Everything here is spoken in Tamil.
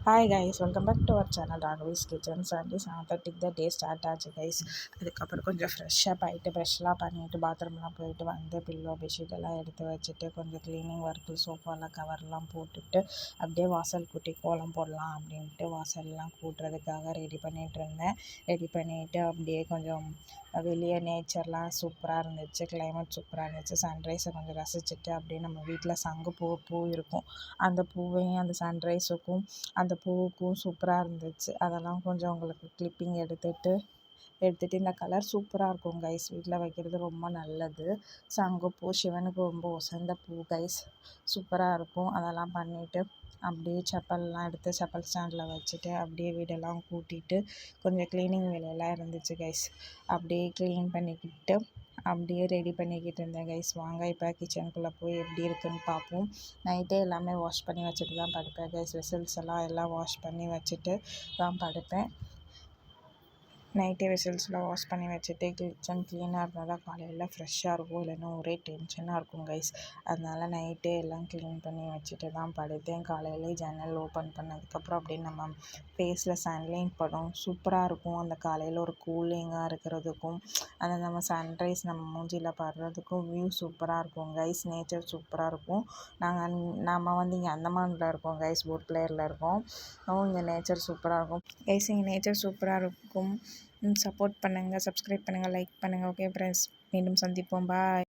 Hi guys, welcome back to our channel Raghavi's kitchen. Sunday 7:30 the day start ஆச்சு கைஸ். அதுக்கப்புறம் கொஞ்சம் ஃப்ரெஷ்ஷாக ஆகிட்டு ப்ரெஷ்லாம் பண்ணிவிட்டு பாத்ரூம்லாம் போயிட்டு வந்து பில்லோ பெட்ஷீட் எல்லாம் எடுத்து வச்சுட்டு கொஞ்சம் க்ளீனிங் ஒர்க்கு சோஃபாலாம் கவர்லாம் போட்டுட்டு அப்படியே வாசல் கூட்டி கோலம் போடலாம் அப்படின்ட்டு வாசல்லாம் கூட்டுறதுக்காக ரெடி பண்ணிகிட்டு இருந்தேன். ரெடி பண்ணிவிட்டு அப்படியே கொஞ்சம் வெளியே நேச்சர்லாம் சூப்பராக இருந்துச்சு, கிளைமேட் சூப்பராக இருந்துச்சு. சன்ரைஸை கொஞ்சம் ரசிச்சுட்டு அப்படியே நம்ம வீட்டில் சங்கு பூ இருக்கும், அந்த பூவையும் அந்த சன்ரைஸுக்கும் அந்த பூவுக்கும் சூப்பராக இருந்துச்சு. அதெல்லாம் கொஞ்சம் உங்களுக்கு கிளிப்பிங் எடுத்துகிட்டு இந்த கலர் சூப்பராக இருக்கும் கைஸ். வீட்டில் வைக்கிறது ரொம்ப நல்லது. சங்குப்பூ சிவனுக்கு ரொம்ப உசந்த பூ கைஸ், சூப்பராக இருக்கும். அதெல்லாம் பண்ணிவிட்டு அப்படியே செப்பல்லாம் எடுத்து செப்பல் ஸ்டாண்டில் வச்சுட்டு அப்படியே வீடெல்லாம் கூட்டிகிட்டு கொஞ்சம் க்ளீனிங் வேலையெல்லாம் இருந்துச்சு கைஸ். அப்படியே க்ளீன் பண்ணிக்கிட்டு அப்படியே ரெடி பண்ணிக்கிட்டு இருந்தேன் கைஸ். வாங்க இப்போ கிச்சனுக்குள்ளே போய் எப்படி இருக்குன்னு பார்ப்போம். நைட்டே எல்லாமே வாஷ் பண்ணி வச்சுட்டு தான் படுப்பேன் கைஸ். வெசல்ஸ் எல்லாம் வாஷ் பண்ணி வச்சுட்டு தான் படுப்பேன். நைட்டே வெசல்ஸ்லாம் வாஷ் பண்ணி வச்சுட்டு கிச்சன் க்ளீனாக இருந்தால் தான் காலையில் ஃப்ரெஷ்ஷாக இருக்கும், இல்லைன்னா ஒரே டென்ஷனாக இருக்கும் கைஸ். அதனால் நைட்டே எல்லாம் க்ளீன் பண்ணி வச்சுட்டு தான் படுத்தேன். காலையிலே ஜன்னல் ஓப்பன் பண்ணதுக்கப்புறம் அப்படியே நம்ம ஃபேஸில் சன்லைன் படும், சூப்பராக இருக்கும். அந்த காலையில் ஒரு கூலிங்காக இருக்கிறதுக்கும் அந்த நம்ம சன்ரைஸ் நம்ம மூஞ்சியில் படுறதுக்கும் வியூ சூப்பராக இருக்கும் கைஸ். நேச்சர் சூப்பராக இருக்கும். நம்ம இங்கே அந்தமானில் இருக்கோம் கைஸ், போட் பிளேயரில் இருக்கோம். இங்கே நேச்சர் சூப்பராக இருக்கும் கைஸ். இங்கே நேச்சர் சூப்பராக இருக்கும். சப்போர்ட் பண்ணுங்கள், சப்ஸ்கிரைப் பண்ணுங்கள், லைக் பண்ணுங்கள். ஓகே ஃப்ரெண்ட்ஸ், மீண்டும் சந்திப்போம். பாய்.